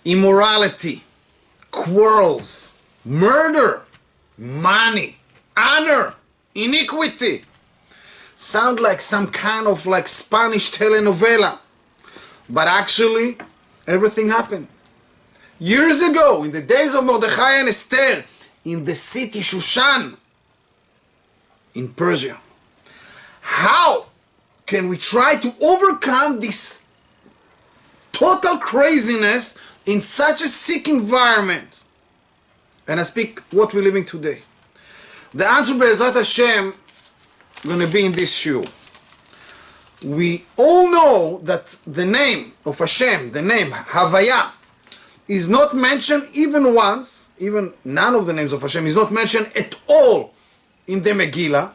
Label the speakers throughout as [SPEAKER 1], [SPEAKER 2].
[SPEAKER 1] immorality, quarrels, murder, money, honor, iniquity. Sound like some kind of like Spanish telenovela. But actually, everything happened. Years ago, in the days of Mordechai and Esther, in the city Shushan, in Persia. How can we try to overcome this total craziness in such a sick environment? And I speak what we're living today. The answer, Be'ezrat Hashem, going to be in this shiur. We all know that the name of Hashem, the name Havaya, is not mentioned even once. Even none of the names of Hashem is not mentioned at all in the Megillah,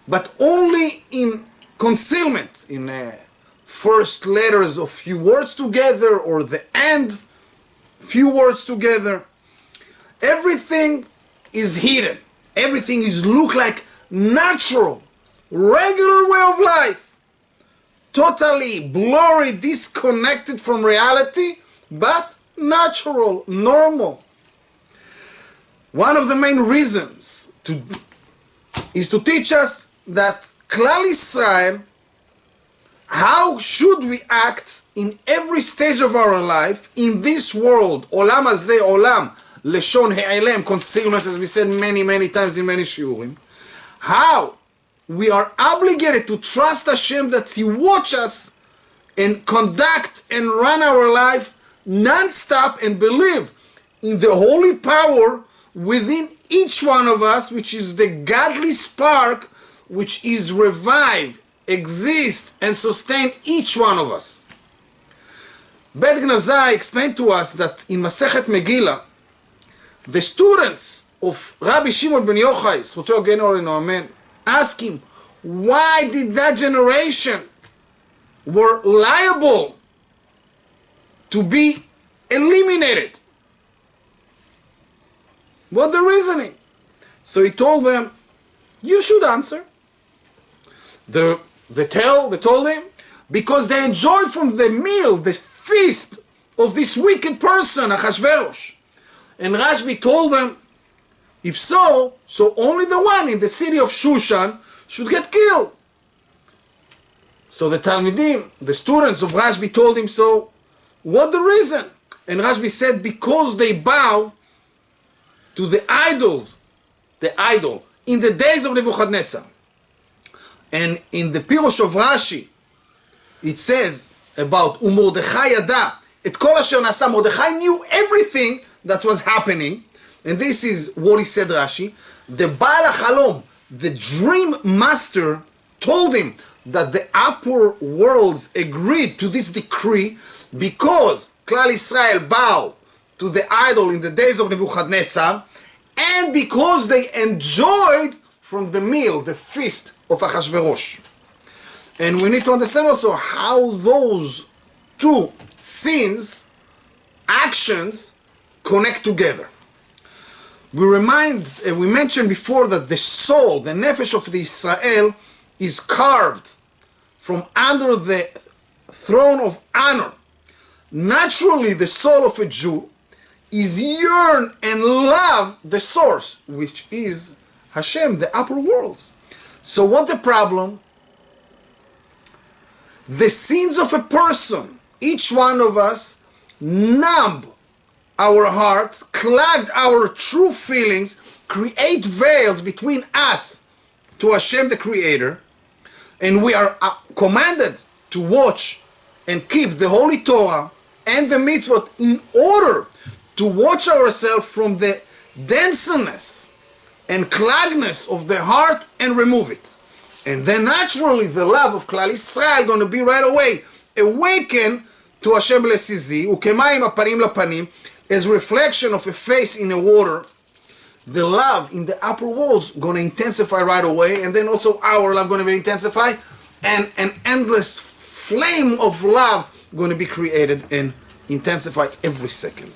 [SPEAKER 1] but only in concealment, in first letters of few words together, or the end few words together. Everything is hidden. Everything is look like natural, regular way of life. Totally blurry, disconnected from reality, but natural, normal. One of the main reasons is to teach us that Klal Yisrael, how should we act in every stage of our life in this world. Olam hazeh, olam, leshon he'elem, concealment, as we said many times in many shiurim. How we are obligated to trust Hashem that He watch us and conduct and run our life non-stop, and believe in the holy power within each one of us, which is the godly spark which is revive, exist, and sustain each one of us. Bet Gnazai explained to us that in Masechet Megillah, the students of Rabbi Shimon ben Yochai, Zchuto Yagenu Alenu Amen, ask him, why did that generation were liable to be eliminated? What the reasoning? So he told them, you should answer. They told him, because they enjoyed from the meal, the feast of this wicked person, Achashverosh. And Rashbi told them, if so only the one in the city of Shushan should get killed. So the Talmidim, the students of Rashbi, told him, so what the reason? And Rashbi said, because they bow to the idols, the idol, in the days of Nebuchadnezzar. And in the Pirush of Rashi, it says about Mordechai yada et kol asher nasa. Mordechai knew everything that was happening, and this is what he said, Rashi. The Baal HaChalom, the dream master, told him that the upper worlds agreed to this decree because Klal Yisrael bowed to the idol in the days of Nebuchadnezzar, and because they enjoyed from the meal, the feast of Achashverosh. And we need to understand also how those two sins, actions, connect together. We mentioned before that the soul, the nefesh of the Israel, is carved from under the throne of honor. Naturally, the soul of a Jew is yearn and love the source, which is Hashem, the upper worlds. So what the problem? The sins of a person, each one of us, numb our hearts, clogged our true feelings, create veils between us to Hashem the Creator, and we are commanded to watch and keep the Holy Torah and the mitzvot in order to watch ourselves from the denseness and cloggedness of the heart and remove it. And then naturally the love of Klal Yisrael going to be right away awakened to Hashem L'Sizi, Ukemayim Aparim Lapanim, as reflection of a face in the water. The love in the upper walls going to intensify right away, and then also our love going to be intensified, and an endless flame of love going to be created and intensify every second.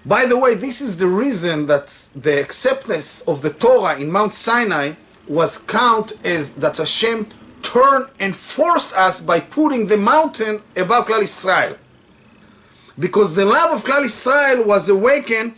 [SPEAKER 1] By the way, this is the reason that the acceptance of the Torah in Mount Sinai was counted as that Hashem turned and forced us by putting the mountain above Klal Yisrael. because the love of Klal Israel was awakened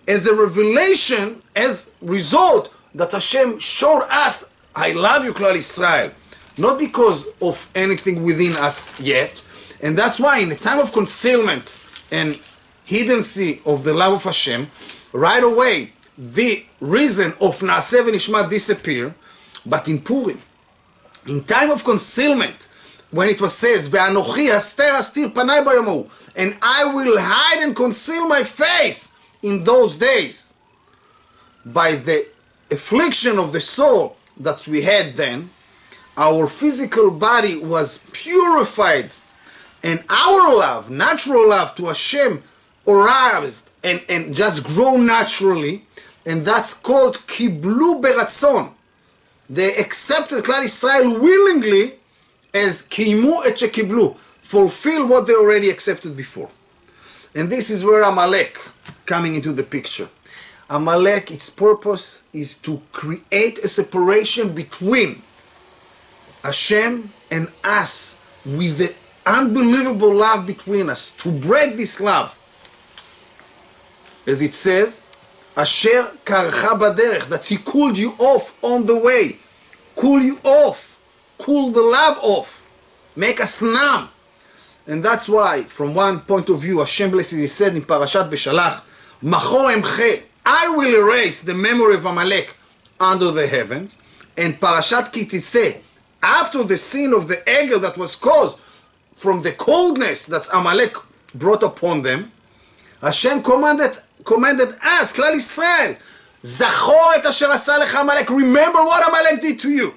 [SPEAKER 1] as a revelation, as result that Hashem showed us, I love you, Klal Israel, not because of anything within us yet. And that's why in a time of concealment and hiddency of the love of Hashem, right away the reason of Naaseh v'Nishma disappear. But in Purim, in time of concealment, when it was says, Ve'anochi astir panai bayom hahu, and I will hide and conceal my face in those days, by the affliction of the soul that we had then, our physical body was purified, and our love, natural love to Hashem, aroused and just grow naturally, and that's called kiblu beratzon. They accepted Klal Israel willingly as kimu et shekiblu, fulfill what they already accepted before. And this is where amalek coming into the picture. Amalek, its purpose is to create a separation between Hashem and us, with the unbelievable love between us, to break this love. As it says, Asher karcha baderech, that he cooled you off on the way. Cool you off. Cool the love off. Make us numb. And that's why, from one point of view, Hashem blessed is said in Parashat Beshalach, Macho emche, I will erase the memory of Amalek under the heavens. And Parashat Kititze, after the sin of the egel that was caused from the coldness that Amalek brought upon them, Hashem commanded us, Klal Israel, Zachor et asher asa lecha Amalek, remember what Amalek did to you.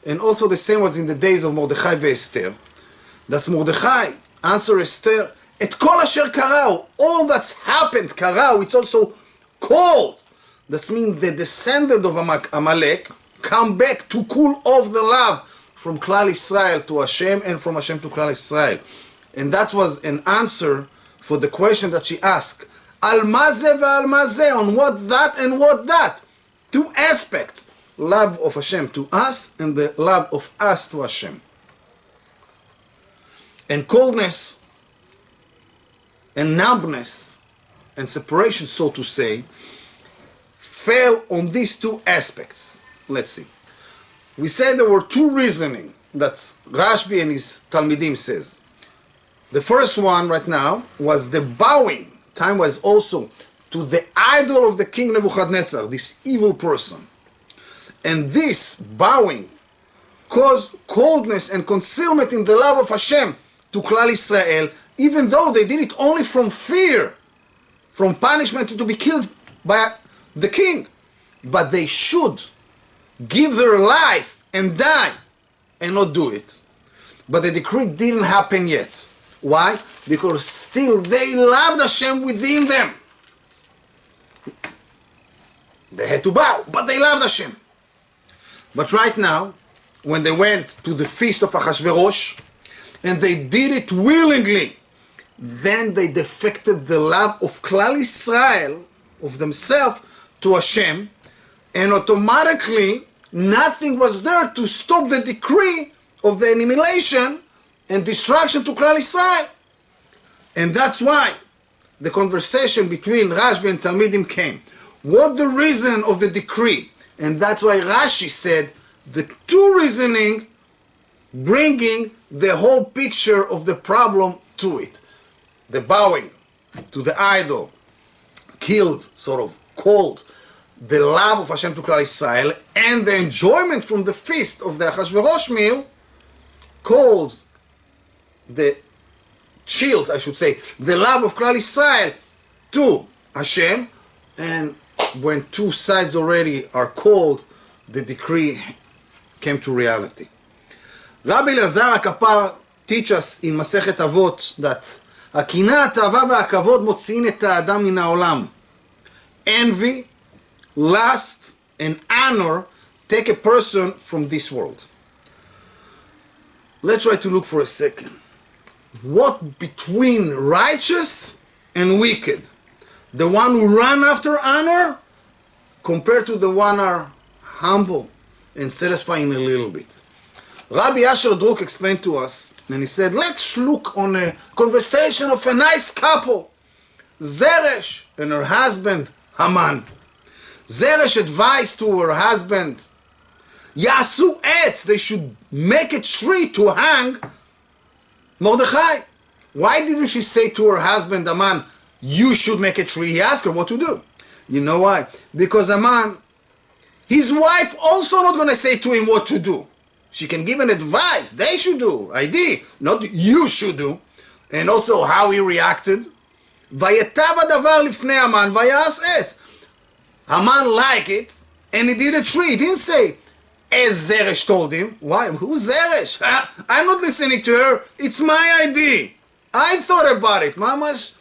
[SPEAKER 1] And also the same was in the days of Mordechai and Esther. That's Mordechai answer Esther, et kol asher karau, all that's happened, karau, it's also called. That means the descendant of Amalek come back to cool off the love from Klal Israel to Hashem, and from Hashem to Klal Israel. And that was an answer for the question that she asked. Al mazeh ve'al mazeh, on what that and what that. Two aspects. Love of Hashem to us and the love of us to Hashem. And coldness and numbness and separation, so to say, fell on these two aspects. Let's see. We said there were two reasoning that Rashbi and his Talmidim says. The first one right now was the bowing. Time was also to the idol of the king Nebuchadnezzar, this evil person. And this bowing caused coldness and concealment in the love of Hashem to Klal Israel, even though they did it only from fear, from punishment to be killed by the king. But they should give their life and die and not do it. But the decree didn't happen yet. Why? Because still they loved Hashem within them. They had to bow, but they loved Hashem. But right now, when they went to the feast of Achashverosh, and they did it willingly, then they defected the love of Klal Israel, of themselves, to Hashem, and automatically nothing was there to stop the decree of the annihilation and destruction to Klal Israel. And that's why the conversation between Rashbi and Talmidim came. What the reason of the decree? And that's why Rashi said the two reasoning bringing the whole picture of the problem to it. The bowing to the idol killed, sort of cold, the love of Hashem to Klal Israel, and the enjoyment from the feast of the Achashverosh meal called the chilled, I should say, the love of Klal Israel to Hashem. And when two sides already are cold, the decree came to reality. Rabbi Elazar HaKapar teach us in Masechet Avot that הקנאה, התאווה והכבוד מוציאים את האדם מן העולם. Envy, lust, and honor take a person from this world. Let's try to look for a second. What between righteous and wicked? The one who run after honor compared to the one who are humble and satisfying a little bit. Rabbi Asher Druk explained to us, and he said, let's look on a conversation of a nice couple, Zeresh and her husband, Haman. Zeresh advised to her husband, Yasu etz, they should make a tree to hang Mordechai. Why didn't she say to her husband, Haman, you should make a tree? He asked her what to do. You know why? Because Haman, his wife also not going to say to him what to do. She can give an advice. They should do. ID. Not you should do. And also how he reacted. ויטב הדבר לפני המן ויעש עץ. Haman liked it and he did a tree. He didn't say, as Zeresh told him. Why? Who's Zeresh? I'm not listening to her. It's my idea. I thought about it. Mama's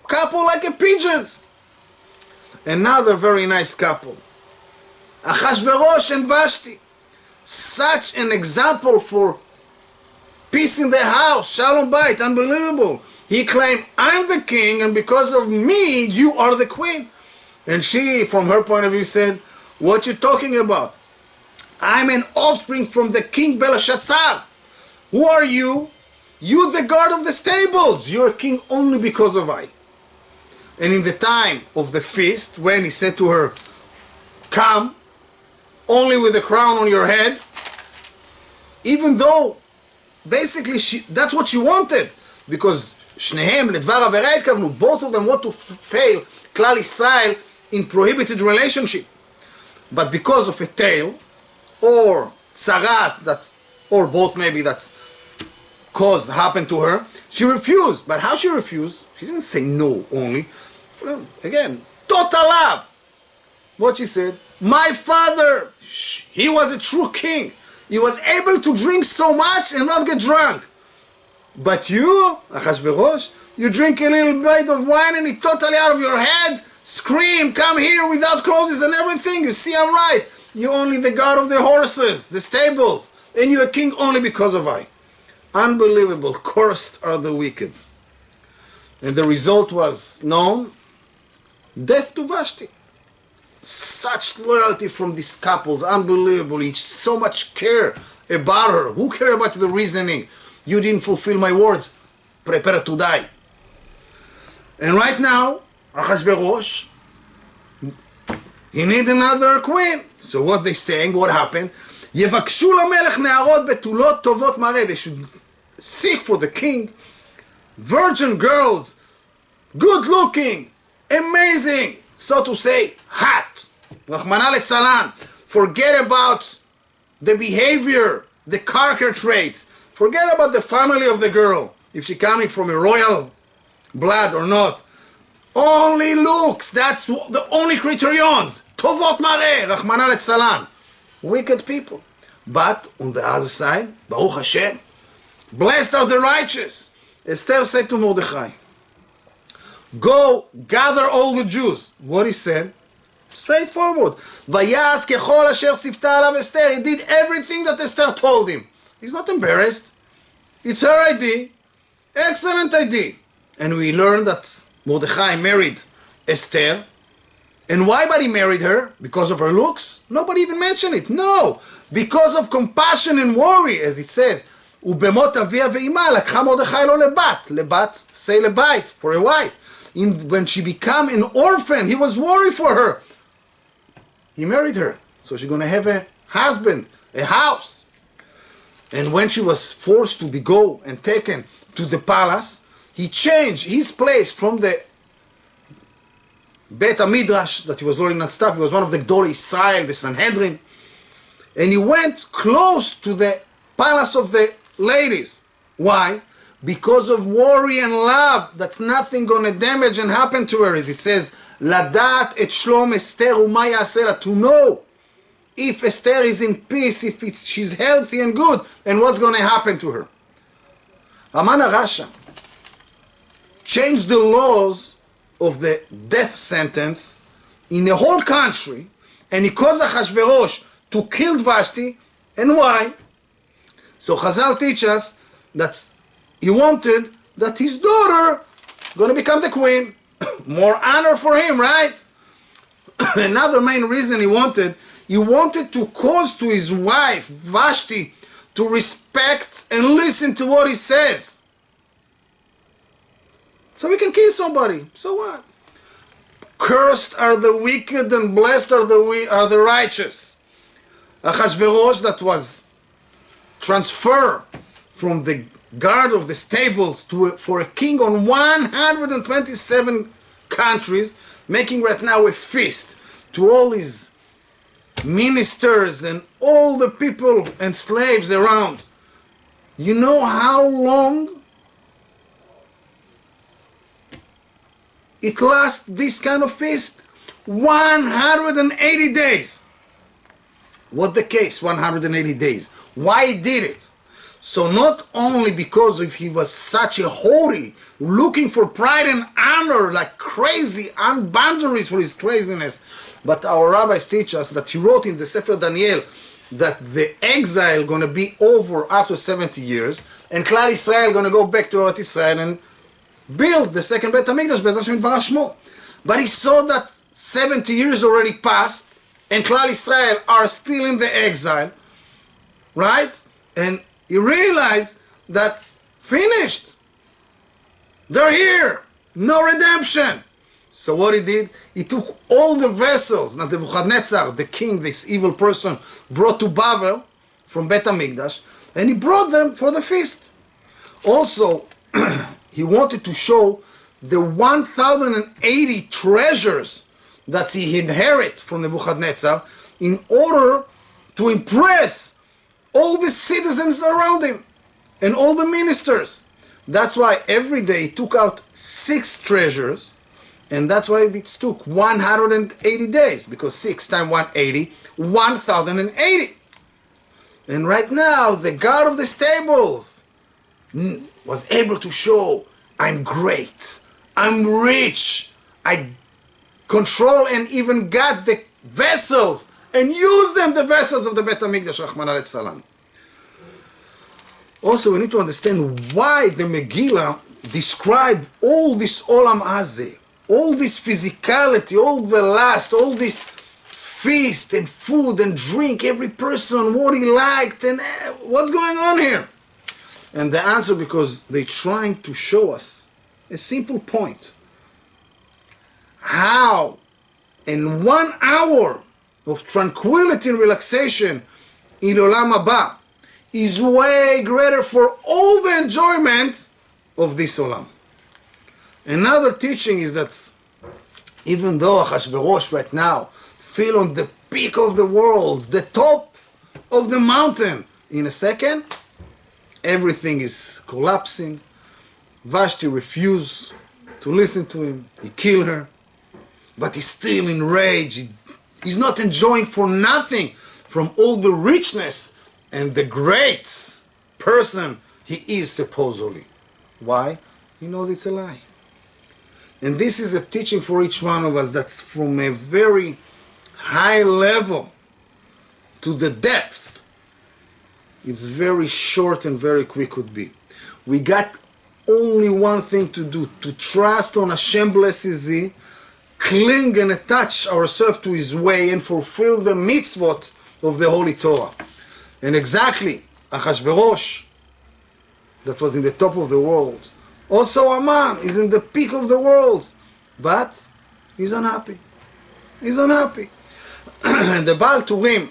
[SPEAKER 1] couple like a pigeons. Another very nice couple. Achashverosh and Vashti. Such an example for peace in the house. Shalom Bayit. Unbelievable. He claimed, I'm the king, and because of me, you are the queen. And she, from her point of view, said, what you talking about? I'm an offspring from the king Belshazzar. Who are you? You the guard of the stables. You're king only because of I. And in the time of the feast, when he said to her, come, only with the crown on your head, even though basically that's what she wanted, because שניהם לדבר עבירה התכוונו, both of them want to fail כלל ישראל in prohibited relationship, but because of a tale or tzarat, or both maybe, that's happened to her, she refused. But how she refused? She didn't say no only. Again, total love. What she said, my father, he was a true king. He was able to drink so much and not get drunk. But you, Achashverosh, you drink a little bit of wine and it's totally out of your head, scream, come here without clothes and everything. You see, I'm right. You're only the guard of the horses, the stables, and you're a king only because of I. Unbelievable. Cursed are the wicked. And the result was known, death to Vashti. Such loyalty from these couples, unbelievable. So much care about her. Who cared about the reasoning? You didn't fulfill my words. Prepare to die. And right now, Achashverosh, he need another queen. So what they saying? What happened? יבקשו למלך נערות בתולות טובות מראה. They should seek for the king virgin girls, good looking, amazing, so to say, hot. רחמנא ליצלן. Forget about the behavior, the character traits. Forget about the family of the girl, if she coming from a royal blood or not. Only looks, that's the only criterions. טובות מראה, רחמנא ליצלן. Wicked people. But on the other side, Baruch Hashem, blessed are the righteous. Esther said to Mordechai, go gather all the Jews. What he said? Straightforward. ויעש ככל אשר ציוותה עליו אסתר. He did everything that Esther told him. He's not embarrassed. It's her idea. Excellent idea. And we learned that Mordechai married Esther. And why but he married her? Because of her looks? Nobody even mentioned it. No. Because of compassion and worry, as it says. ובמות אביה ואימה לקחה מרדכי לו לבת. לבת, say לבית, for a wife. When she became an orphan, he was worried for her. He married her. So she's going to have a husband, a house. And when she was forced to go and taken to the palace, he changed his place from the Beit HaMidrash that he was learning that stuff. He was one of the Gdolei Israel, the Sanhedrin. And he went close to the palace of the ladies. Why? Because of worry and love. That's nothing going to damage and happen to her. As it says, Ladat et shlom Esther u'ma ya'aseh la, to know if Esther is in peace, if she's healthy and good, and what's going to happen to her. Haman HaRasha changed the laws of the death sentence in the whole country, and he caused Achashverosh to kill Vashti. And why? So Chazal teach us that he wanted that his daughter going to become the queen. More honor for him, right? Another main reason he wanted to cause to his wife Vashti to respect and listen to what he says. So we can kill somebody. So what? Cursed are the wicked and blessed are the righteous. Achashverosh, that was transferred from the guard of the stables for a king on 127 countries, making right now a feast to all his ministers and all the people and slaves around. You know how long it lasts, this kind of feast? 180 days. What the case, 180 days? Why he did it? So not only because if he was such a holy, looking for pride and honor like crazy, on boundaries for his craziness, but our rabbis teach us that he wrote in the Sefer Daniel that the exile going to be over after 70 years, and Klal Israel going to go back to Eretz Israel and build the second Beit HaMikdash, Be'ez Hashem Yitbarach Shmo. But he saw that 70 years already passed, and Klal Israel are still in the exile, right? And he realized that finished. They're here. No redemption. So what he did, he took all the vessels that Nebuchadnezzar, the king, this evil person, brought to Babel from Beit HaMikdash, and he brought them for the feast. Also, he wanted to show the 1,080 treasures that he inherited from Nebuchadnezzar in order to impress all the citizens around him and all the ministers. That's why every day he took out 6 treasures, and that's why it took 180 days, because 6 times 180, 1,080. And right now, the guard of the stables was able to show, I'm great, I'm rich, I control and even got the vessels and use them, the vessels of the Beit HaMikdash, Rachmana Litzlan. Also, we need to understand why the Megillah describe all this Olam Hazeh, all this physicality, all the lust, all this feast and food and drink, every person, what he liked, and what's going on here? And the answer, because they're trying to show us a simple point. How in 1 hour of tranquility and relaxation in Olam Haba is way greater for all the enjoyment of this Olam. Another teaching is that even though Achashverosh right now feel on the peak of the world, the top of the mountain, in a second, everything is collapsing. Vashti refused to listen to him. He killed her. But he's still enraged. He's not enjoying for nothing from all the richness and the great person he is supposedly. Why? He knows it's a lie. And this is a teaching for each one of us that's from a very high level to the depth. It's very short and very quick could be. We got only one thing to do, to trust on Hashem blesses thee, cling and attach ourselves to his way and fulfill the mitzvot of the Holy Torah. And exactly, Achashverosh, that was in the top of the world. Also Haman is in the peak of the world. But he's unhappy. He's unhappy. And the Baal Turim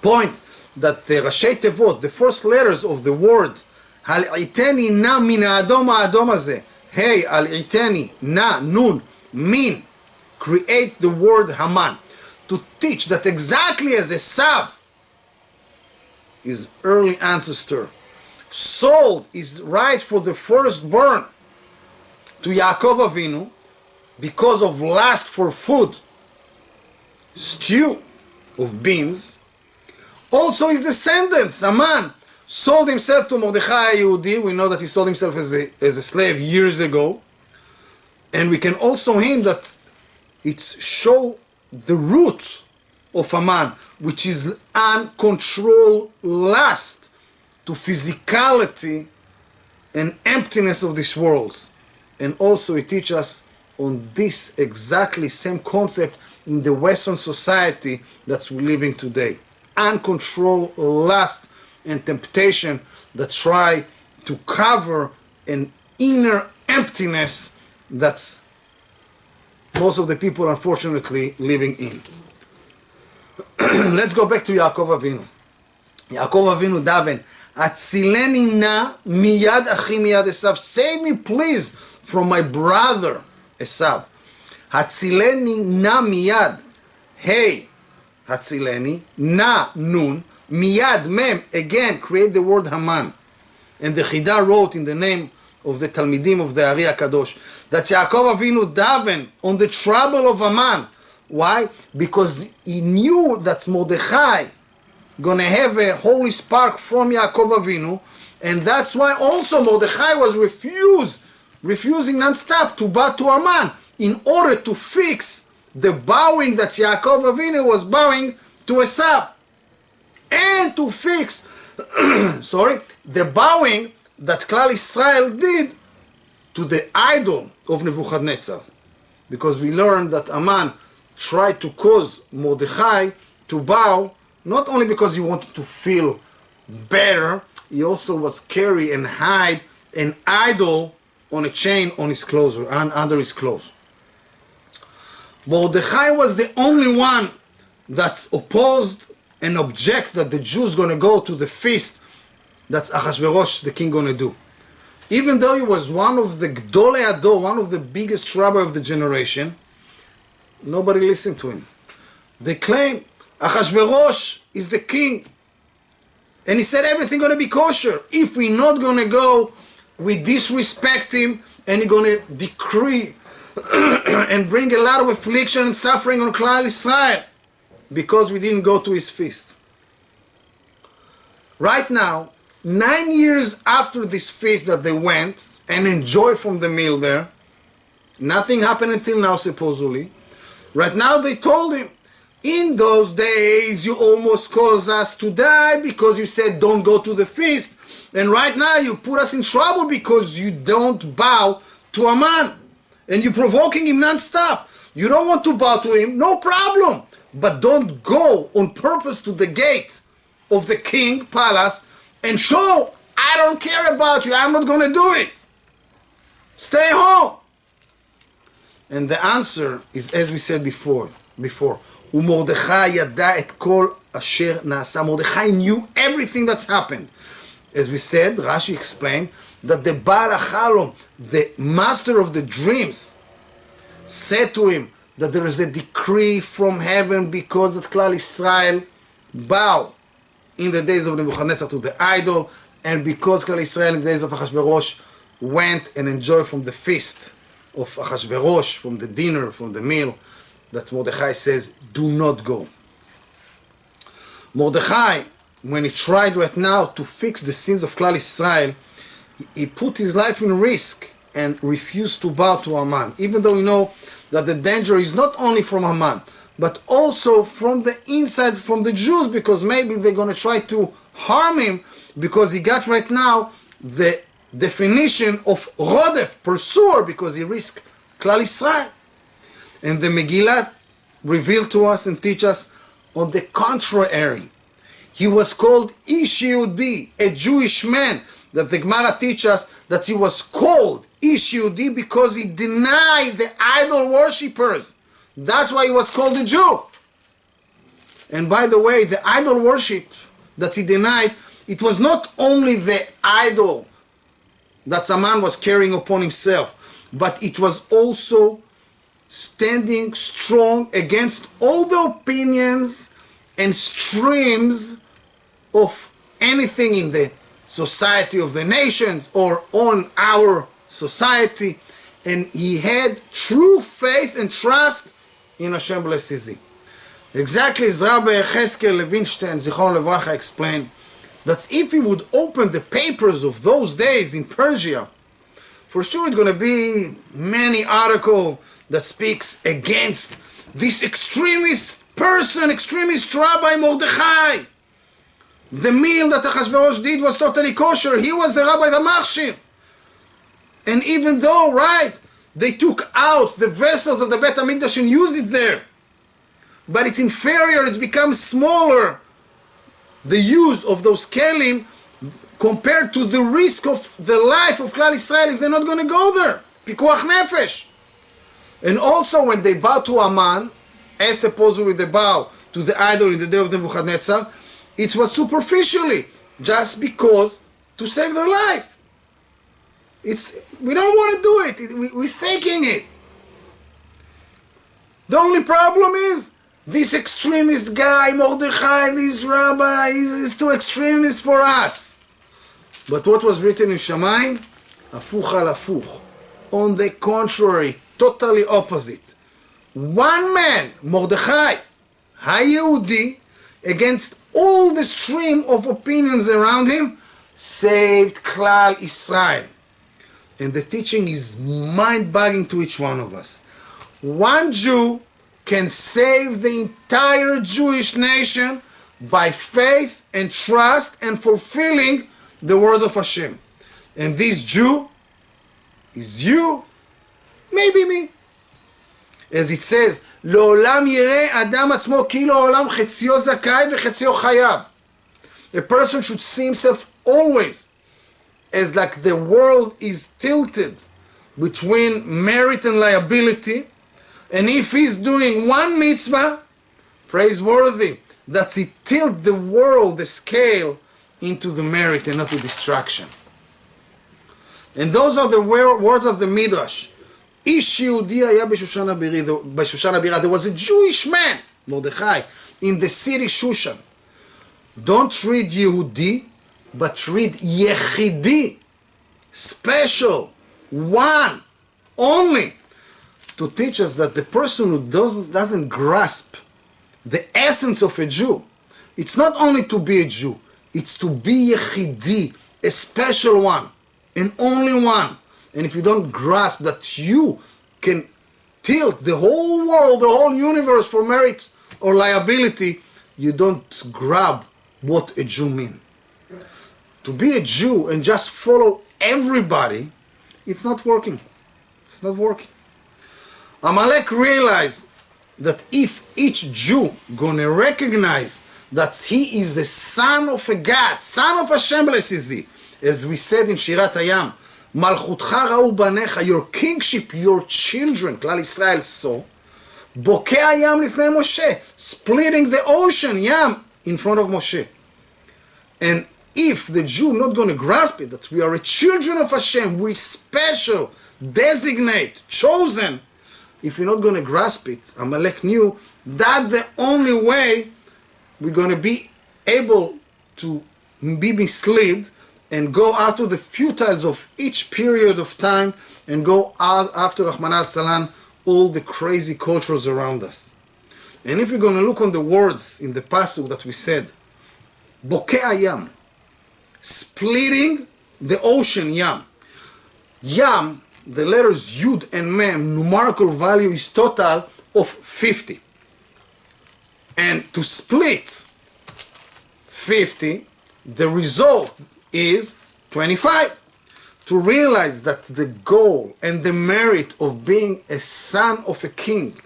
[SPEAKER 1] point that the Rashi Tevot, the first letters of the word, Hal'iteni na min ha'adom ha'adom hazeh, hey, Hal'iteni na nun min, create the word Haman, to teach that exactly as Esav, his early ancestor, sold his right for the firstborn to Yaakov Avinu because of lust for food, stew of beans. Also his descendants, Haman, sold himself to Mordechai Yehudi. We know that he sold himself as a slave years ago. And we can also hint that it's show the root of Haman, which is uncontrolled lust to physicality and emptiness of this world. And also it teaches us on this exactly same concept in the Western society that we're living today. Uncontrolled lust and temptation that try to cover an inner emptiness that's most of the people unfortunately living in. Let's go back to Yaakov Avinu. Yaakov Avinu daven, Atzileni na miyad achi miyad Esav. Save me please from my brother Esav. Hatzileni na miyad. Hey, Hatzileni, na, nun, miyad, mem. Again, create the word Haman. And the Chida wrote in the name of the Talmidim of the Ari HaKadosh that Yaakov Avinu daven on the trouble of Haman. Why? Because he knew that Mordechai gonna have a holy spark from Yaakov Avinu, and that's why also Mordechai was refusing non-stop to bow to Haman in order to fix the bowing that Yaakov Avinu was bowing to Esav, and to fix the bowing that Klal Israel did to the idol of Nebuchadnezzar, because we learned that Haman tried to cause Mordechai to bow, not only because he wanted to feel better, he also was carry and hide an idol on a chain on his clothes or under his clothes. Mordechai was the only one that's opposed and object that the Jews gonna go to the feast that's Achashverosh, the king, gonna do. Even though he was one of the Gdolei Ador, one of the biggest rabbi of the generation, nobody listened to him. They claim Achashverosh is the king, and he said everything gonna be kosher. If we're not gonna go, we disrespect him, and he's gonna decree and bring a lot of affliction and suffering on Klal Israel because we didn't go to his feast. Right now, 9 years after this feast that they went and enjoyed from the meal there, nothing happened until now supposedly. Right now they told him, in those days you almost caused us to die because you said don't go to the feast, and right now you put us in trouble because you don't bow to Haman, and you're provoking him non-stop. You don't want to bow to him, no problem, but don't go on purpose to the gate of the king palace and show I don't care about you, I'm not going to do it. Stay home. And the answer is, as we said before, Mordechai yada et kol asher nasa. Mordechai knew everything that's happened. As we said, Rashi explained that the Baal HaChalom, the master of the dreams, said to him that there is a decree from heaven because that Klal Israel bow in the days of Nebuchadnezzar to the idol, and because Klal Israel in the days of Achashverosh went and enjoyed from the feast of Achashverosh, from the dinner, from the meal, that Mordechai says, do not go. Mordechai, when he tried right now to fix the sins of Klal Israel, he put his life in risk and refused to bow to Haman, even though we know that the danger is not only from Haman, but also from the inside, from the Jews, because maybe they're going to try to harm him, because he got right now the definition of Rodef, pursuer, because he risked Klal Israel. And the Megillah revealed to us and teach us on the contrary. He was called Ish Yehudi, a Jewish man, that the Gemara teaches us that he was called Ish Yehudi because he denied the idol worshippers. That's why he was called a Jew. And by the way, the idol worship that he denied, it was not only the idol that Haman was carrying upon himself, but it was also standing strong against all the opinions and streams of anything in the society of the nations or on our society, and he had true faith and trust in Hashem Blessed. Exactly as Rabbi Cheskel Levinstein, Zichron Levracha, explained, that if we would open the papers of those days in Persia, for sure it's going to be many articles that speaks against this extremist person, extremist Rabbi Mordechai. The meal that Achashverosh did was totally kosher. He was the Rabbi the Machshir. And even though, right, they took out the vessels of the Bet HaMikdash and used it there, but it's inferior, it's become smaller. the use of those kelim compared to the risk of the life of Klal Israel if they're not going to go there. Pikuach nefesh. And also when they bow to Aman, as supposedly they bow to the idol in the day of Nebuchadnezzar, it was superficially, just because to save their life. We don't want to do it. We're faking it. The only problem is this extremist guy, Mordechai, this rabbi, is too extremist for us. But what was written in Shamayim? Afuch al afuch. On the contrary, totally opposite. One man, Mordechai, HaYehudi, against all the stream of opinions around him, saved Klal Israel. And the teaching is mind-boggling to each one of us. One Jew can save the entire Jewish nation by faith and trust and fulfilling the word of Hashem. And this Jew is you, maybe me. As it says, לעולם יראה אדם עצמו כאילו העולם חציו זכאי וחציו חייב. A person should see himself always as like the world is tilted between merit and liability, and if he's doing one mitzvah, praiseworthy, that it tilt the world, the scale, into the merit and not to destruction. And those are the words of the Midrash. איש יהודי היה בשושן הבירה. There was a Jewish man, Mordechai, in the city Shushan. Don't read Yehudi, but read Yechidi, special, one, only, to teach us that the person who doesn't grasp the essence of a Jew, it's not only to be a Jew, it's to be Yechidi, a special one, an only one. And if you don't grasp that you can tilt the whole world, the whole universe for merit or liability, you don't grab what a Jew means. To be a Jew and just follow everybody, it's not working. It's not working. Amalek realized that if each Jew gonna recognize that he is the son of a God, son of Hashem, blessed is he, as we said in Shirat Hayam, Malchutcha ra'u banecha, your kingship, your children, Klal Israel saw, Bokeh hayam lifnei Moshe, splitting the ocean, Yam, in front of Moshe. And if the Jew not going to grasp it, that we are a children of Hashem, we special, designate, chosen, if you're not going to grasp it, Amalek knew that the only way we're going to be able to be misled and go out to the futile of each period of time and go out after Rahman al-Salan, all the crazy cultures around us. And if you're going to look on the words in the pasuk that we said, Bokeh hayam, splitting the ocean, Yam. Yam, the letters Yud and Mem, numerical value is total of 50. And to split 50, the result is 25. To realize that the goal and the merit of being a son of a king,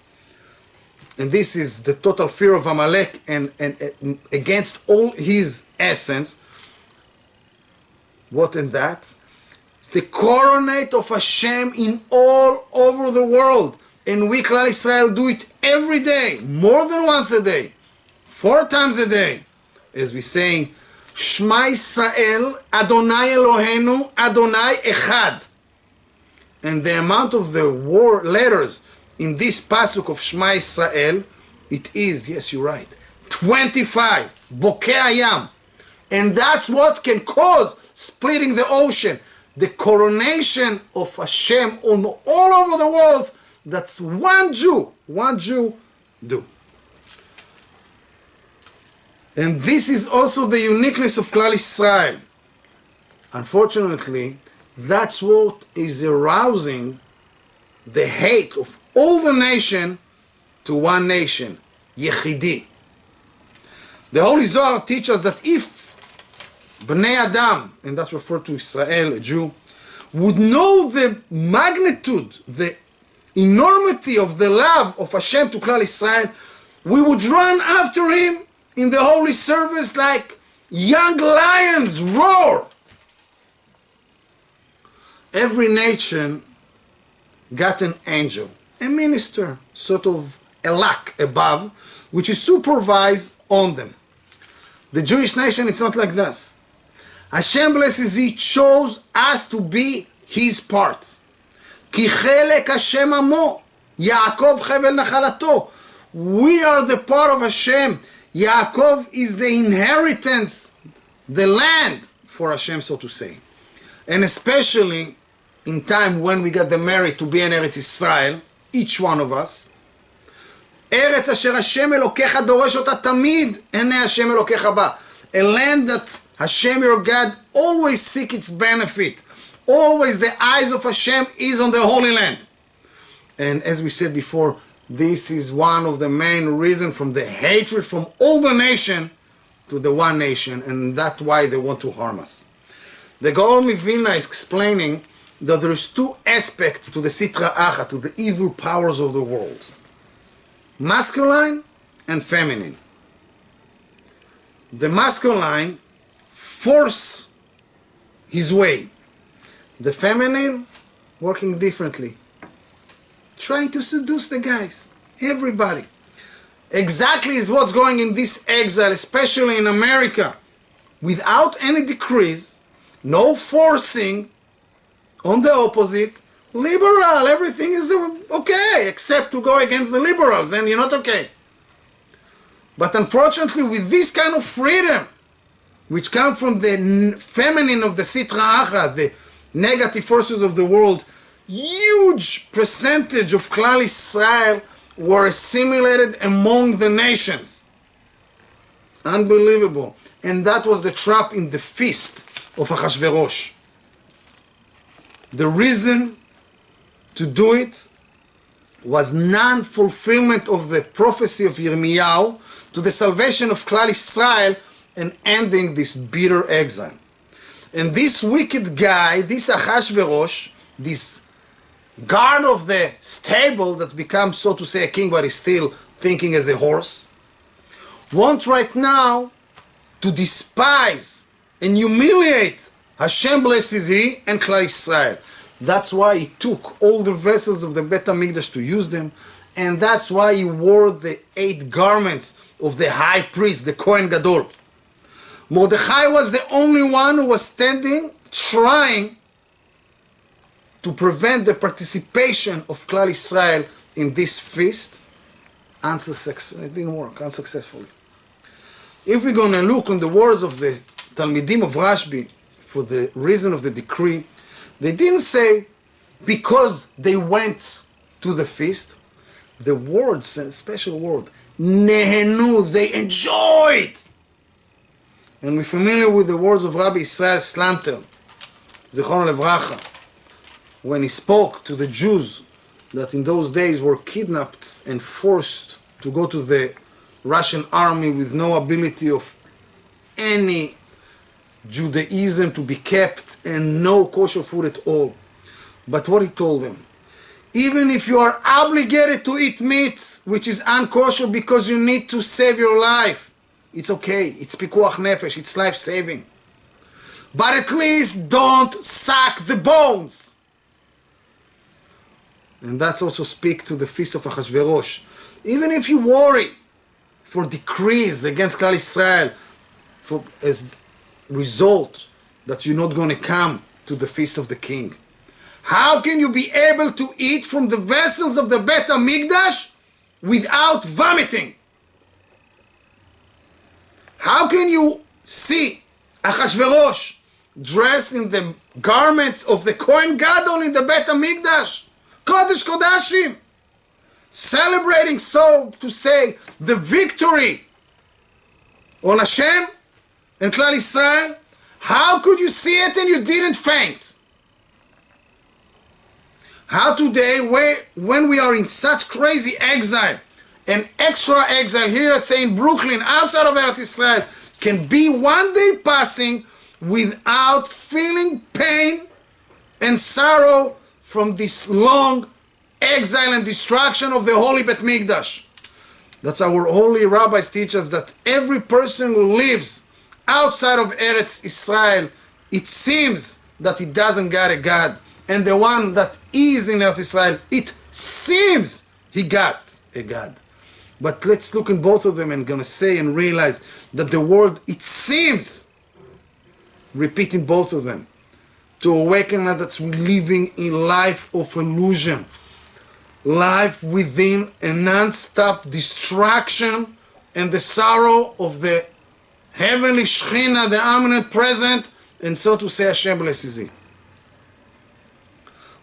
[SPEAKER 1] and this is the total fear of Amalek and against all his essence, what in that? The coronate of Hashem in all over the world. And we, Klal Israel, do it every day, more than once a day, 4 times a day, as we saying, Shema Yisrael, Adonai Eloheinu, Adonai Echad. And the amount of the letters in this pasuk of Shema Yisrael, it is, yes, you're right, 25, Bokeh hayam. And that's what can cause splitting the ocean. The coronation of Hashem on all over the world, that's one Jew do. And this is also the uniqueness of Klal Israel. Unfortunately, that's what is arousing the hate of all the nation to one nation, Yechidi. The Holy Zohar teaches that if Bnei Adam, and that's referred to Israel, a Jew, would know the magnitude, the enormity of the love of Hashem to Klal Israel, we would run after him in the holy service like Young lions roar. Every nation got an angel, a minister, sort of a luck above, which is supervised on them. The Jewish nation, it's not like this. Hashem blesses, He chose us to be His part. כי חלק השם עמו, יעקב חבל נחלתו. We are the part of Hashem. Yaakov is the inheritance, the land for Hashem, so to say. And especially in time when we got the merit to be in Eretz Israel, each one of us, ארץ אשר השם אלוקיך דורש אותה תמיד, עיני השם אלוקיך בה. A land that Hashem your God always seek its benefit. Always the eyes of Hashem is on the Holy Land. And as we said before, this is one of the main reasons from the hatred from all the nation to the one nation, and that's why they want to harm us. The Gaon of Vilna is explaining that there is two aspects to the Sitra Acha, to the evil powers of the world. Masculine and feminine. The masculine force his way. The feminine working differently. Trying to seduce the guys. Everybody. Exactly is what's going in this exile, especially in America. Without any decrees, no forcing on the opposite. Liberal, everything is okay, except to go against the liberals, then you're not okay. But unfortunately, with this kind of freedom, which come from the feminine of the Sitra Acha, the negative forces of the world, huge percentage of Klal Israel were assimilated among the nations. Unbelievable. And that was the trap in the feast of Achashverosh. The reason to do it was non-fulfillment of the prophecy of Yirmiyahu to the salvation of Klal Israel and ending this bitter exile. And this wicked guy, this Achashverosh, this guard of the stable that becomes, so to say, a king, but is still thinking as a horse, wants right now to despise and humiliate Hashem blesses He and Klal Israel. That's why he took all the vessels of the Bet HaMikdash to use them, and that's why he wore the 8 garments of the high priest, the Kohen Gadol. Mordechai was the only one who was standing, trying to prevent the participation of Klal Israel in this feast. Unsuccessful. It didn't work, unsuccessfully. If we're going to look on the words of the Talmidim of Rashbi for the reason of the decree, they didn't say because they went to the feast. The words, a special word, nehenu, they enjoyed. And we're familiar with the words of Rabbi Israel Slanter, Zichrono Levracha, when he spoke to the Jews that in those days were kidnapped and forced to go to the Russian army with no ability of any Judaism to be kept and no kosher food at all. But what he told them, even if you are obligated to eat meat which is unkosher because you need to save your life, it's okay, it's pikuach nefesh, it's life-saving. But at least don't suck the bones. And that's also speak to the feast of Achashverosh. Even if you worry for decrees against Klal Israel, for as result that you're not going to come to the feast of the king, how can you be able to eat from the vessels of the Bet HaMikdash without vomiting? How can you see Achashverosh dressed in the garments of the Kohen Gadol in the Bet HaMikdash, Kodesh Kodashim, celebrating, so to say, the victory on Hashem and Klal Israel? How could you see it and you didn't faint? How today, when we are in such crazy exile, and extra exile here, let's say in Brooklyn, outside of Eretz Israel, can be one day passing without feeling pain and sorrow from this long exile and destruction of the Holy Bet Mikdash? That's our holy rabbis teach us, that every person who lives outside of Eretz Israel, it seems that it doesn't got a God. And the one that is in Eretz Israel, it seems he got a God. But let's look in both of them and gonna say and realize that the word it seems, repeating both of them, to awaken that we're living in life of illusion, life within a non-stop distraction and the sorrow of the heavenly Shechina, the omnipotent present, and so to say Hashem blesses.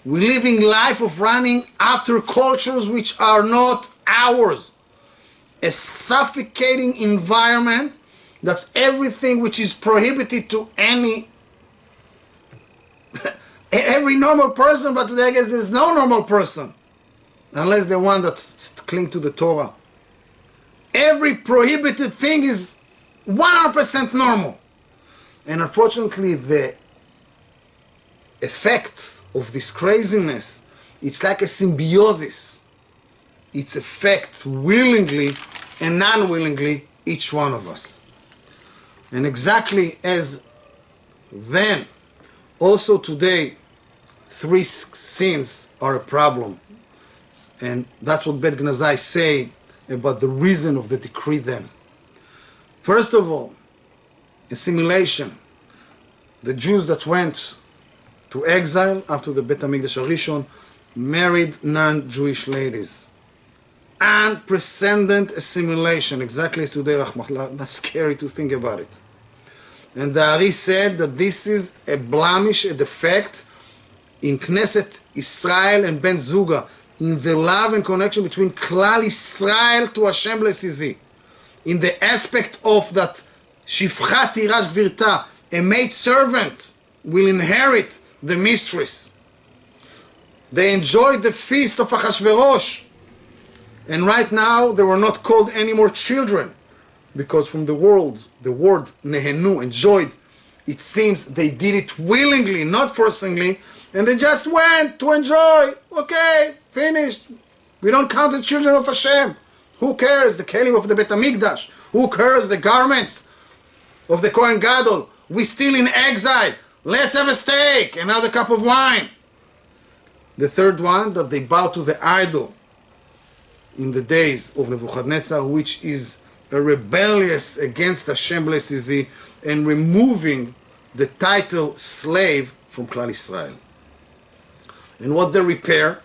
[SPEAKER 1] We're living life of running after cultures which are not ours. A suffocating environment that's everything which is prohibited to every normal person, but today I guess there's no normal person unless the one that cling to the Torah. Every prohibited thing is 100% normal. And unfortunately the effect of this craziness, it's like a symbiosis. It's affects willingly and unwillingly each one of us. And exactly as then, also today, 3 sins are a problem. And that's what Bet Gnazai say about the reason of the decree then. First of all, assimilation. The Jews that went to exile after the Bet HaMikdash HaRishon married non-Jewish ladies. Unprecedented assimilation, exactly as today, Rahmahullah. That's scary to think about it. And the Ari said that this is a blemish, a defect in Knesset Israel and Ben Zuga, in the love and connection between Klal Israel to Hashem Blesizi, in the aspect of that Shifcha Tirash Gvirta, a maid servant will inherit the mistress. They enjoyed the feast of Achashverosh, and right now they were not called any more children, because from the word nehenu, enjoyed, it seems they did it willingly, not forcingly, and they just went to enjoy. Okay, finished. We don't count the children of Hashem. Who cares? The kelim of the Bet HaMikdash. Who cares? The garments of the Kohen Gadol. We still in exile. Let's have a steak, another cup of wine. The third one, that they bow to the idol in the days of Nebuchadnezzar, which is a rebellious against Hashem Blesizi, and removing the title slave from Klal Israel. And what they repair?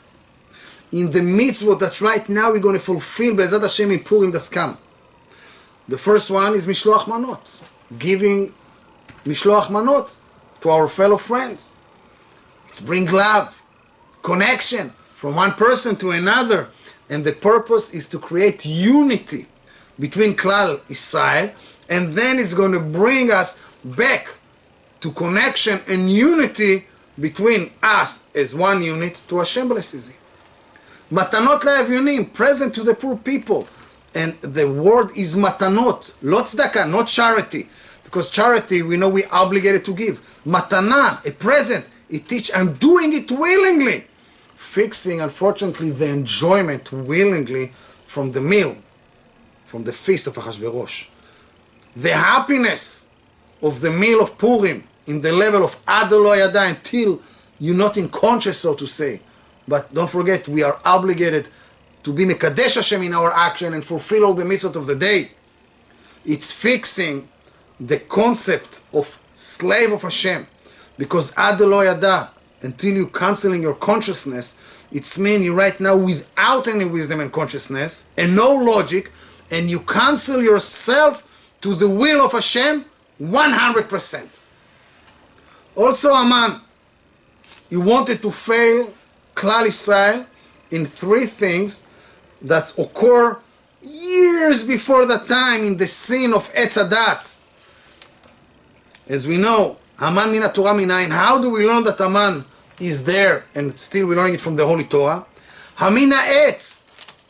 [SPEAKER 1] In the mitzvot that right now we're going to fulfill Be'ezrat Hashem in Purim that's come. The first one is Mishloach Manot. Giving Mishloach Manot to our fellow friends. It's bring love, connection from one person to another. And the purpose is to create unity between Klal Israel, and then it's going to bring us back to connection and unity between us as one unit to Hashem Blesizi. Matanot la'avyonim, present to the poor people. And the word is matanot, not tzedakah, not charity. Because charity, we know we're obligated to give. Matana, a present, it teach, I'm doing it willingly. Fixing, unfortunately, the enjoyment willingly from the meal, from the feast of Achashverosh. The happiness of the meal of Purim in the level of Ad Lo Yada, until you're not in conscious, so to say. But don't forget, we are obligated to be Mekadesh Hashem in our action and fulfill all the mitzvot of the day. It's fixing the concept of slave of Hashem. Because Ad Lo Yada, until you canceling your consciousness, it's mean you right now without any wisdom and consciousness and no logic, and you cancel yourself to the will of Hashem 100%. Also Aman, he wanted to fail Klal Israel in 3 things that occur years before that time in the sin of Etz Hadat. As we know, Haman mina Torah minayin. How do we learn that Haman is there and still we're learning it from the Holy Torah? Hamina etz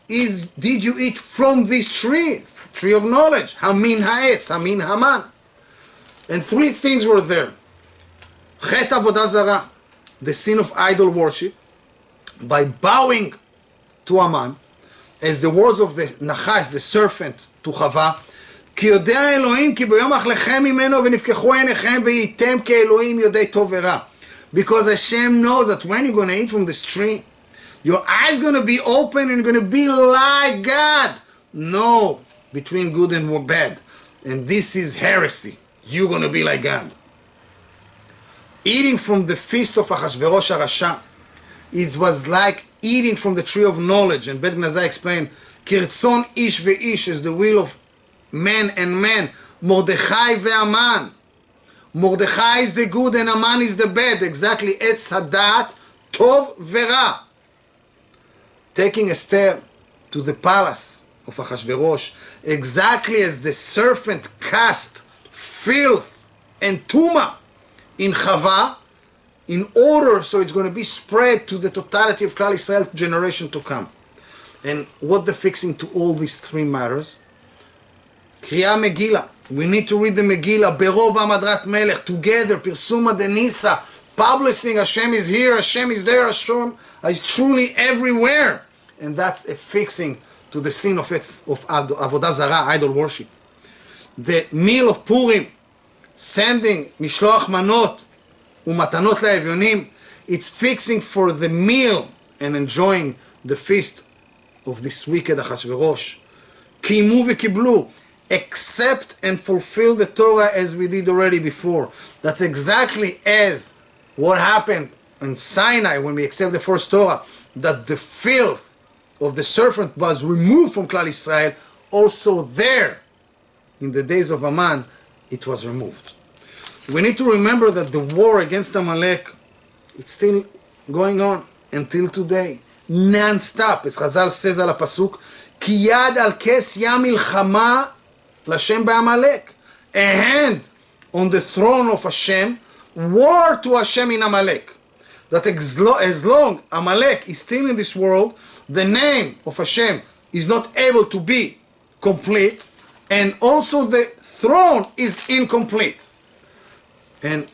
[SPEAKER 1] is, did you eat from this tree of knowledge? Hamin ha'etz, Hamin Haman. And 3 things were there. Chet avodah zarah, the sin of idol worship, by bowing to Haman, as the words of the Nachash, the serpent, to Chava, כי יודע האלוהים כי ביום אכלכם ממנו ונפקחו עיניכם והייתם כאלוהים יודעי טוב ורע. Because Hashem knows that when you're going to eat from this tree, your eyes going to be open and you're going to be like God. No, between good and bad. And this is heresy. You're going to be like God. Eating from the feast of Achashverosh HaRasha, it was like eating from the tree of knowledge. And Bet Gnazai explained, Kirtzon ish ve'ish is the will of man and man. Mordechai ve'aman. Mordechai is the good and Aman is the bad. Exactly. Etz hadat tov vera. Taking Esther to the palace of Achashverosh, exactly as the serpent cast filth and tuma in Chava, in order so it's going to be spread to the totality of Klal Yisrael generation to come. And what the fixing to all these three matters? Kriya Megillah. We need to read the Megillah, Berov Amadrat Melech, together, Pirsuma Denisa, publishing Hashem is here, Hashem is there, Hashem is truly everywhere. And that's a fixing to the sin of Avodah Zarah, idol worship. The meal of Purim, sending Mishloach Manot, Umatanot La'evyonim, it's fixing for the meal and enjoying the feast of this wicked Achashverosh. Kimu v'kiblu, accept and fulfill the Torah as we did already before. That's exactly as what happened in Sinai when we accept the first Torah, that the filth of the serpent was removed from Klal Yisrael. Also there, in the days of Aman, it was removed. We need to remember that the war against Amalek, it's still going on until today, non-stop. As Chazal says על הפסוק, כי יד על כס ים מלחמה l'Hashem b'Amalek. A hand on the throne of Hashem, war to Hashem in Amalek. That as long Amalek is still in this world, the name of Hashem is not able to be complete, and also the throne is incomplete. And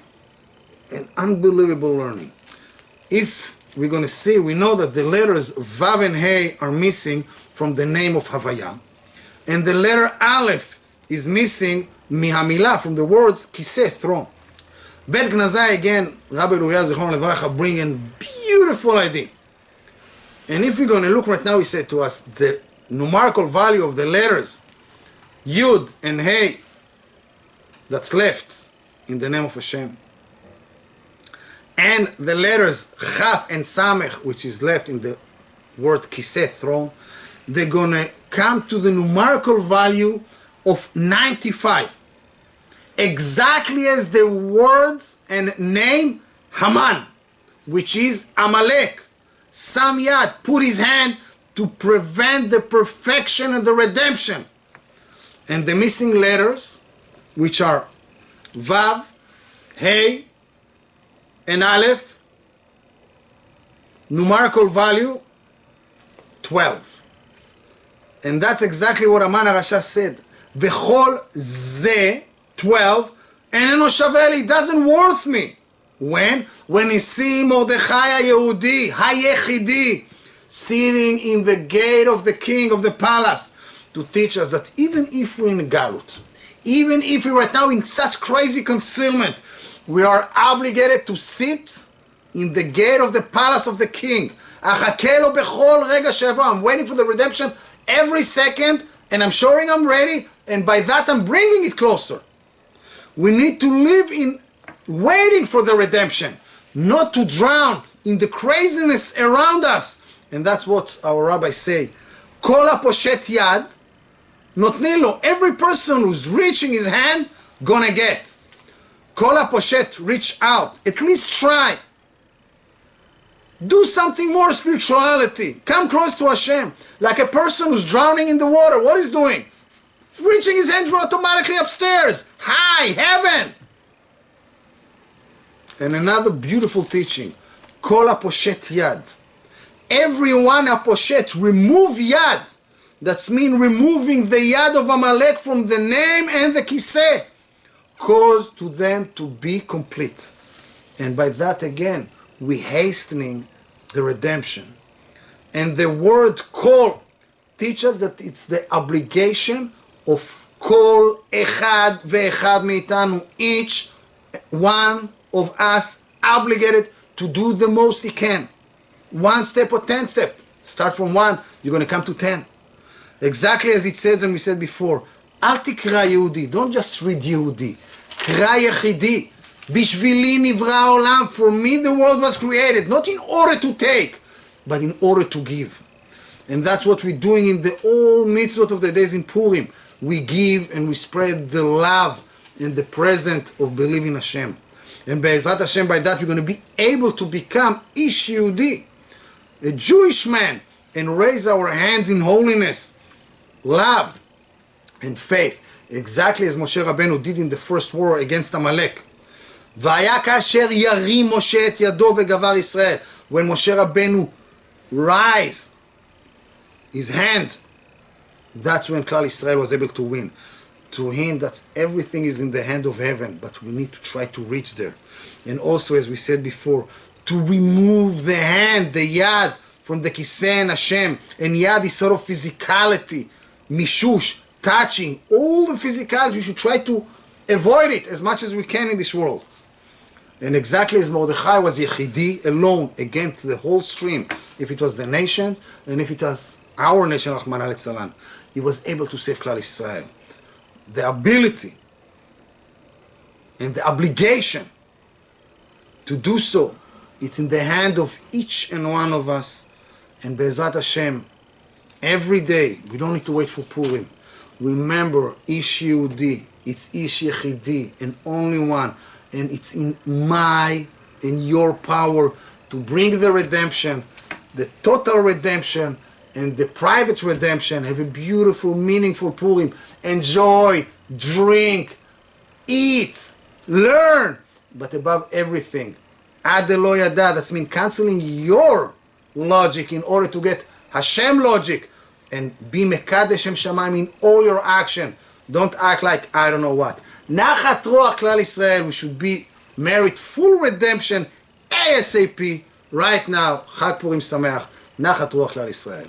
[SPEAKER 1] an unbelievable learning. If we're going to see, we know that the letters Vav and Hey are missing from the name of Havaya, and the letter Aleph is missing Mihamilah from the words Kiseh, throne. Bet Gnazai again, Rabbi Uriah Zichron Levracha, bring a beautiful idea. And if we're going to look right now, he said to us, the numerical value of the letters Yud and Hey that's left in the name of Hashem, and the letters Chaf and Samech, which is left in the word Kiseh, throne, they're going to come to the numerical value of 95. Exactly as the word and name Haman, which is Amalek, Sam Yad, put his hand to prevent the perfection and the redemption. And the missing letters, which are Vav, Hey, and Aleph, numerical value 12. And that's exactly what Aman HaRasha said. V'chol ze 12, eneno shaveh li, doesn't worth me. When you see Mordechai HaYehudi, HaYechidi, sitting in the gate of the king of the palace, to teach us that even if we're in Galut, even if we're right now in such crazy concealment, we are obligated to sit in the gate of the palace of the king. I'm waiting for the redemption every second, and I'm showing I'm ready, and by that I'm bringing it closer. We need to live in waiting for the redemption, not to drown in the craziness around us. And that's what our rabbis say. Kol haposhet yad notnin lo. Every person who's reaching his hand gonna get. Kol haposhet, reach out. At least try. Do something more spirituality. Come close to Hashem. Like a person who's drowning in the water. What is doing? Reaching his hand automatically upstairs. High, heaven. And another beautiful teaching. Kol haposhet yad. Everyone haposhet, remove yad. That's mean removing the yad of Amalek from the name and the kiseh. Cause to them to be complete. And by that again, we hastening the redemption. And the word call teaches that it's the obligation of כל אחד ואחד מאיתנו, each one of us obligated to do the most he can. 1 step or 10 step. Start from 1, you're going to come to 10. Exactly as it says and we said before, אל תקרא יהודי, don't just read יהודי, קרא יחידי. בשבילי נברא העולם, for me the world was created, not in order to take, but in order to give. And that's what we're doing in the all mitzvot of the days in Purim. We give and we spread the love and the present of believing Hashem. And Be'ezrat Hashem, by that we're going to be able to become Ish Yehudi, a Jewish man, and raise our hands in holiness, love, and faith. Exactly as Moshe Rabbeinu did in the first war against amalek. והיה כאשר ירים משה את ידו וגבר ישראל. When Moshe Rabbeinu rise his hand, that's when Klal Israel was able to win. To him, that everything is in the hand of heaven, but we need to try to reach there. And also, as we said before, to remove the hand, the yad, from the kiseh and Hashem. And yad is sort of physicality, mishush, touching, all the physicality. We should try to avoid it as much as we can in this world. And exactly as Mordechai was Yechidi, alone, against the whole stream, if it was the nations, and if it was our nation, Rahman al-Tzalan, he was able to save Klal Israel. The ability and the obligation to do so, it's in the hand of each and one of us. And Be'ezrat Hashem, every day, we don't need to wait for Purim. Remember, Ish Yehudi, it's Ish Yechidi, and only one. And it's in your power to bring the redemption, the total redemption, and the private redemption. Have a beautiful, meaningful Purim. Enjoy, drink, eat, learn, but above everything, Ad lo yada, that means canceling your logic in order to get Hashem logic, and be mekadesh Shem Shamayim in all your action. Don't act like I don't know what. Nachat Ruach Klal Israel, we should be merit full redemption ASAP right now. Chag Purim Sameach. Nachat Ruach Klal Israel.